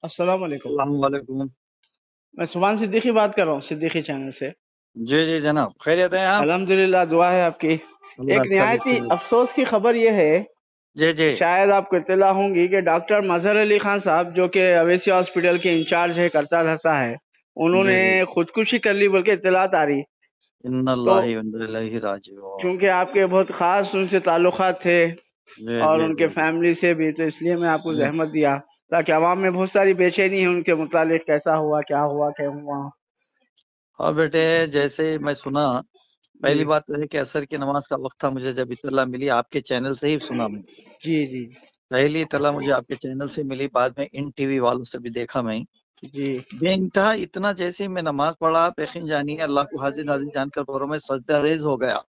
अस्सलाम वालेकुम। अस्सलाम वालेकुम। मैं सुभान सिद्दीकी बात कर रहा हूँ, सिद्दीकी चैनल से। जी जी जनाब, खैरियत है आप? अल्हम्दुलिल्लाह, दुआ है आपकी। अल्लाह एक अच्छा निहायत ही बख्शे। अफसोस की खबर यह है, जी जी शायद आपको इत्तला होंगी कि डॉक्टर मजहर अली खान साहब, जो कि अवेसी हॉस्पिटल के इंचार्ज है, करता रहता है, जी उन्होंने जी। खुदकुशी कर ली बोल के इत्तलात आ रही। तो इन्नल्लाहि व इन्ना इलैहि राजिऊन। चूंकि आपके बहुत खास उनसे ताल्लुकात थे जी और जी उनके जी फैमिली से भी, तो इसलिए मैं आपको जी। जहमत दिया, ताकि आवाम में बहुत सारी बेचैनी है उनके मुतालिक, कैसा हुआ, क्या हुआ, क्या हुआ। हाँ बेटे, जैसे मैं सुना, जी पहली बात तो है कि असर की नमाज का वक्त था, मुझे जब इत्तला मिली आपके चैनल से ही सुना मैं। जी जी पहली इत्तला मुझे आपके चैनल से मिली, बाद में इन टीवी वालों से भी देखा मैं। जी बेइंतहा इतना, जैसे ही मैं नमाज पढ़ा, यकीन जानिए अल्लाह को हाजिर नाजिर जानकर बोरों में सजदा रेज हो गया।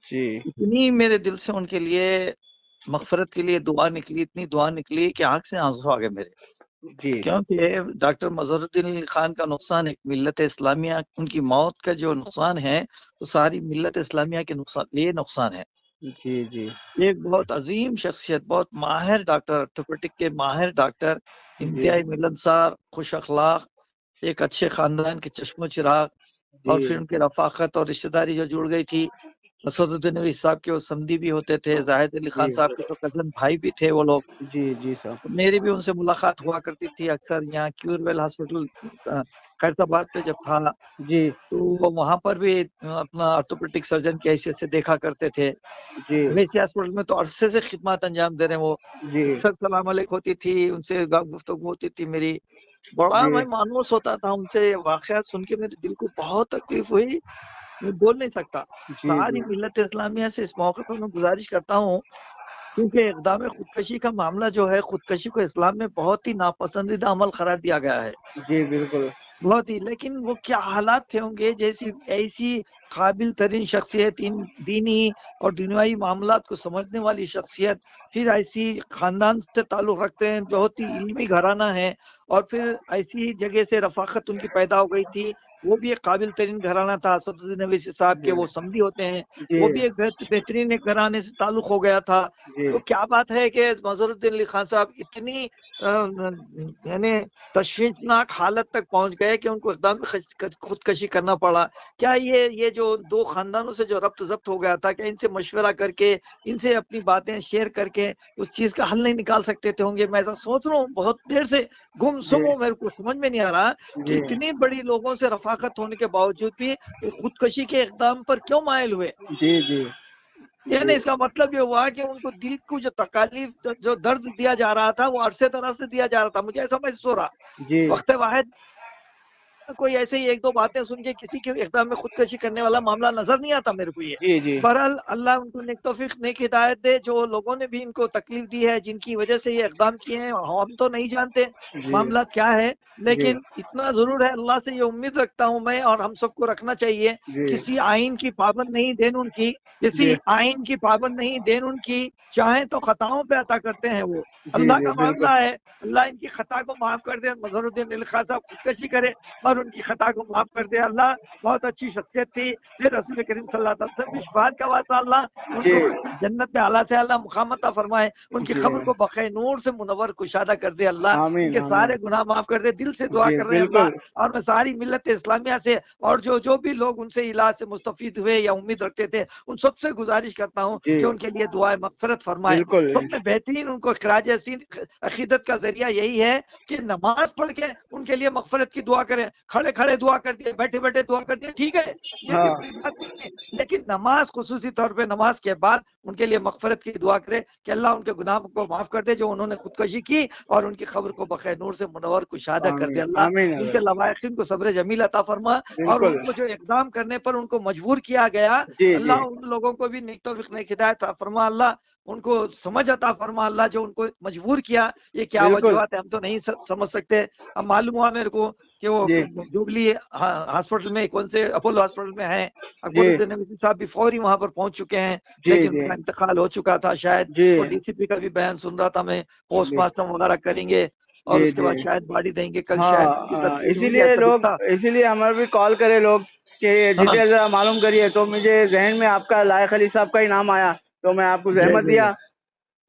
जी इतनी मेरे दिल से उनके लिए मगफरत के लिए दुआ निकली, इतनी दुआ निकली कि आंख से आंसू आ गए मेरे। जी क्योंकि डॉक्टर मजहरुद्दीन अली खान का नुकसान एक मिल्लत इस्लामिया, उनकी मौत का जो नुकसान है वो सारी मिल्लत इस्लामिया के नुकसान, ये नुकसान है। जी जी एक बहुत अजीम शख्सियत, बहुत माहिर डॉक्टर, ऑर्थोपेडिक के माहिर डॉक्टर, जी इंतहाई मिलनसार, खुश अखलाक, एक अच्छे खानदान के चश्मो चिराग, जी और फिर उनकी रफाकत और रिश्तेदारी जो जुड़ गई थी। असदुद्दीन नबी साहब के वो समधी भी होते थे, जाहिद अली जी खान साहब के तो कजन भाई भी थे वो लोग। जी जी साहब। मेरी भी उनसे मुलाकात हुआ करती थी अक्सर, यहाँ क्यूरवेल हॉस्पिटल खैरताबाद पे जब था, जी तो वो वहां पर भी अपना ऑर्थोपेडिक सर्जन की हैसियत से देखा करते थे। जी वैसे हॉस्पिटल में तो अरसे से खिदमत अंजाम दे रहे हैं वो। जी अक्सर सलाम अलैक होती थी, उनसे गुफ्तगू होती थी मेरी। बड़ा जी मैं मानूस होता था उनसे, वाकया सुन के मेरे दिल को बहुत तकलीफ हुई, मैं बोल नहीं सकता। जी सारी जी मिल्लत इस्लामिया से इस मौके पर मैं गुजारिश करता हूँ, क्योंकि इक़दाम खुदकशी का मामला जो है, खुदकशी को इस्लाम में बहुत ही नापसंदीदा अमल करार दिया गया है, जी बिल्कुल। बहुत ही। लेकिन वो क्या हालात थे होंगे, जैसी ऐसी काबिल तरीन शख्सियत, इन दीनी और दुनियावी मामलात को समझने वाली शख्सियत, फिर ऐसी खानदान से ताल्लुक़ रखते हैं, बहुत ही इल्मी घराना है, और फिर ऐसी जगह से रफ़ाकत उनकी पैदा हो गई थी। वो भी एक काबिल तरीन घराना था, असदुद्दीन अवैसी साहब के जी वो समधी होते हैं, जी वो भी एक बेहतरीन एक घराने से ताल्लुक़ हो गया था। जी तो क्या बात है कि मज़हरुद्दीन अली खान साहब इतनी यानी तशवीशनाक हालत तक पहुंच गए कि उनको इक़दाम खुदकशी करना पड़ा। क्या ये जो दो खानदानों से जो रब्त ज़ब्त हो गया था, क्या इनसे मशवरा करके, इनसे अपनी बातें शेयर करके उस चीज़ का हल नहीं निकाल सकते थे होंगे? मैं ऐसा सोच रहा हूँ, बहुत देर से गुमसुम जी हूँ, मेरे को समझ में नहीं आ रहा कि जी इतनी बड़ी लोगों से रफ़ाकत होने के बावजूद भी वो खुदकशी के इक़दाम पर क्यों माइल हुए? जी जी यानी इसका मतलब ये हुआ कि उनको दिल को जो तकालीफ, जो दर्द दिया जा रहा था, वो अरसे दराज से दिया जा रहा था। मुझे ऐसा महसूस हो रहा। जी वक़्त वाहिद कोई ऐसे ही एक दो बातें सुन के किसी के इक़दाम में खुदकशी करने वाला मामला नज़र नहीं आता मेरे को ये। जी जी बहरहाल अल्लाह उनको नेक तौफ़ीक, नेक हिदायत दे, जो लोगों ने भी इनको तकलीफ़ दी है, जिनकी वजह से ये इक़दाम किए हैं, हम तो नहीं जानते जी मामला क्या है। जी लेकिन इतना ज़रूर है, अल्लाह से ये उम्मीद रखता हूँ मैं, और हम सबको रखना चाहिए, जी किसी आइन की पाबंद नहीं देन उनकी, किसी जी आइन की पाबंद नहीं देन उनकी, चाहें तो खताओं पे अता करते हैं वो। जी अल्लाह जी का बिल्कुल। मामला है, अल्लाह इनकी खता को माफ़ कर दे, मज़हरुद्दीन अली खान साहब खुदकशी करे और उनकी खता को माफ कर दे अल्लाह। बहुत अच्छी शख्सियत थी, फिर रसूल करीम सल्लल्लाहु अलैहि वसल्लम से विश्वास का वास्ता अल्लाह जी उनको जन्नत में आला से आला मुकाम अता फरमाए, उनकी जी खबर को बखे नूर से मुनव्वर कुशादा कर दे अल्लाह, आमीन उनके आमीन। सारे गुनाह माफ कर दे। दिल से दुआ जी कर रहे हैं अल्लाह, बिल्कुल। और मैं सारी मिल्लत इस्लामिया से और जो जो भी लोग उनसे इलाज से मुस्तफीद हुए या उम्मीद रखते थे, उन सबसे गुजारिश करता हूँ जी कि उनके लिए दुआ मगफरत फरमाए। बिल्कुल। सब में बेहतरीन उनको खराज अकीदत का जरिया यही है कि नमाज पढ़ के उनके लिए मगफरत की दुआ करें। खड़े खड़े दुआ कर दिए, बैठे बैठे दुआ कर दिए, ठीक है, ये भी हाँ बुरी बात नहीं है। लेकिन नमाज, खुसूसी तौर पे नमाज के बाद उनके लिए मगफरत की दुआ करे कि अल्लाह उनके गुनाह को माफ कर दे, जो उन्होंने खुदकशी की, और उनकी खबर को बखैर नूर से मुनव्वर कुशादा कर दे आमीन अल्लाह। आमीन उनके अल्लाह। लवाहिकीन को सब्र जमील अता फरमा, और बिल्कुल। उनको जो इकदाम करने पर उनको मजबूर किया गया, जी जी अल्लाह उन लोगों को भी नेक तौफीक, नेक हिदायत अता फरमा अल्लाह, उनको समझ अता फरमा अल्लाह, जो उनको मजबूर किया। ये क्या बिल्कुल। वजूहात है हम तो नहीं समझ सकते। अब मालूम हुआ मेरे को कि वो जी जुबली हॉस्पिटल में, कौन से अपोलो हॉस्पिटल में है, जी अकबरुद्दीन अवैसी साहब भी फौरी वहां पर पहुंच चुके हैं, जी लेकिन जी उनका इंतकाल हो चुका था शायद। जी वो डीसीपी का भी बयान सुन रहा था मैं, जी पोस्टमार्टम वगैरह करेंगे और जी उसके जी। बाद शायद बॉडी देंगे, कल शायद हाँ उनकी हाँ, तदफीन हुई, इसीलिए ऐसा लोग, दिखता। इसीलिए हमें भी कॉल करे लोग कि हाँ डिटेल जरा मालूम करिए, तो मुझे जहन में आपका लायक अली साहब का ही नाम आया, तो मैं आपको जी जहमत जी जी। दिया।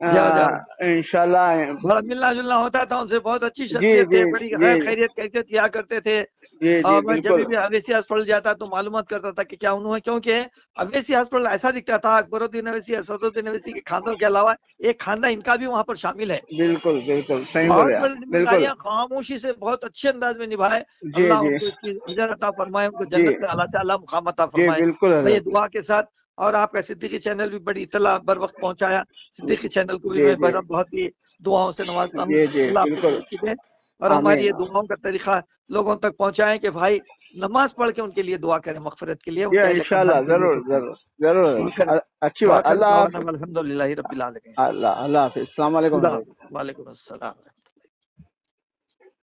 जाओ जाओ इंशाल्लाह। बड़ा मिलना जुलना होता था उनसे, बहुत अच्छी जी शख्सियत थे, जी बड़ी जी खैरियत कैफियत किया करते थे। जी जी और मैं जब बिल्कुल भी अवेसी हॉस्पिटल जाता तो मालूमात करता था कि क्या उन्होंने, क्योंकि अवेसी हॉस्पिटल ऐसा दिखता था अकबरुद्दीन अवैसी, असदुद्दीन अवैसी के खानों के अलावा एक खानदान इनका भी वहां पर शामिल है। बिल्कुल बिल्कुल सही बहुत बोले आप, बड़ी बिल्कुल। जिम्मेदारियां खामोशी से बहुत अच्छे अंदाज में निभाए। जी अल्लाह जी उनको इसकी अजर अता फरमाए, उनको जी जन्नत में आला से आला मुकाम अता जी फरमाए। बिल्कुल मैं ये हजरत। दुआ के साथ, और आपका सिद्दीकी चैनल भी बड़ी इतला बर वक्त पहुंचाया, सिद्दीकी चैनल को भी जी मैं जी बहुत ही दुआओं से नवाजता हूँ। जी जी अल्लाह आपको बिल्कुल। तरक्की दे, और हमारी आमीन। ये दुआओं का तरीका लोगों तक पहुंचाएं कि भाई नमाज पढ़ के उनके लिए दुआ करें, मगफिरत के लिए, जी उनके अहले खानदान इंशाल्लाह, के लिए जरूर दुआ जरूर जरूर करें। हजरत। अच्छी बात। वाखिर अल्लाह दवाना हाफिज। अल्हम्दुलिल्लाहि रब्बिल आलमीन। अल्लाह अल्लाह हाफिज। अस्सलाम वालेकुम खुदा हजरत। हाफिज। वालेकुम अस्सलाम।